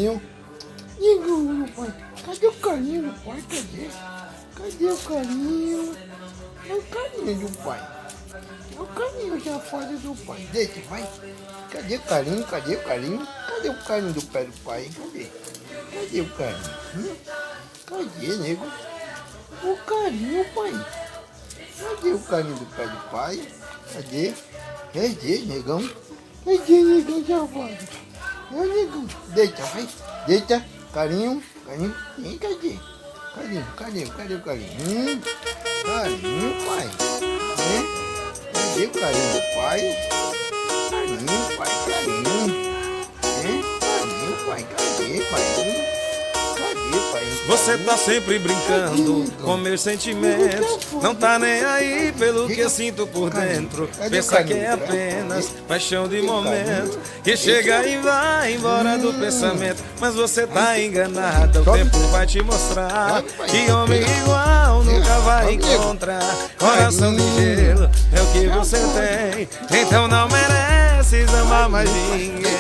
carinho. Diga, meu pai, cadê o carinho do pai? Cadê o carinho? É o carinho do pai. É o carinho safado do pai. Deixa, vai. Cadê o carinho? Cadê o carinho? Cadê o carinho do pé do pai? Cadê o carinho? Cadê, nego? O carinho, pai. Cadê o carinho do pé do pai? Cadê? Cadê, negão? Cadê, negão safado? É o negão. Deita, vai. Deita. Carinho. Ih, cadê? Cadê o carinho? Carinho, pai. Cadê o carinho do pai? Carinho, pai, carinho. Carinho, pai, cadê, pai? Cadê, pai? Você tá sempre brincando com meus sentimentos. Não tá nem aí pelo que eu sinto por dentro. Pensa que é apenas paixão de momento, que chega e vai embora do pensamento. Mas você tá enganada, o tempo vai te mostrar que homem igual nunca vai encontrar. Coração de gelo é o que você tem, então não mereces amar mais ninguém.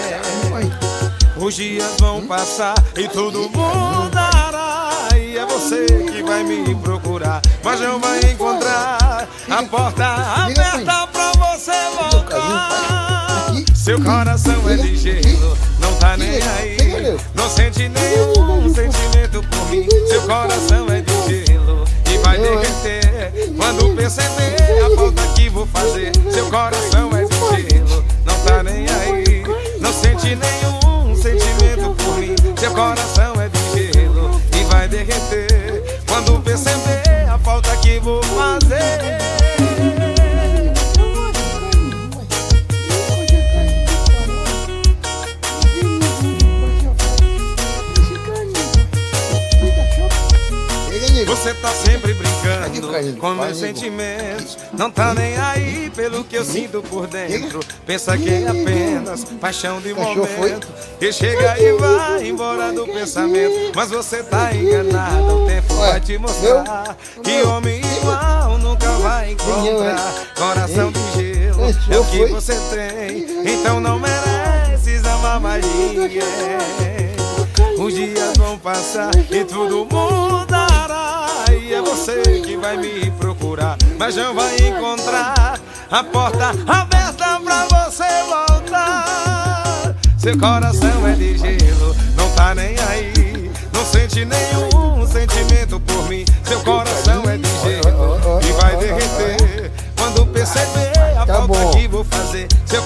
Os dias vão passar e tudo mudará, e é você que vai me procurar, mas não vai encontrar a porta aberta pra você voltar. Seu coração é de gelo, não tá nem aí, não sente nenhum sentimento por mim. Seu coração é de gelo e vai derreter quando perceber a falta que vou fazer. Seu coração é de gelo, não tá nem aí, não sente nenhum sentimento por mim. Seu coração é de gelo e vai derreter quando perceber a falta que vou fazer. Você tá sempre brincando com meus sentimentos, não tá nem aí pelo que eu sinto por dentro. Pensa que é apenas paixão de momento, que chega e vai embora do pensamento. Mas você tá enganada, o tempo vai te mostrar que homem igual nunca vai encontrar. Coração de gelo é o que você tem, então não mereces amar mais ninguém. Os dias vão passar e tudo mudará, e é você que vai me procurar, mas não vai encontrar a porta aberta pra você voltar. Seu coração é de gelo, não tá nem aí, não sente nenhum sentimento por mim. Seu coração é de gelo e vai derreter quando perceber a falta que vou fazer. Seu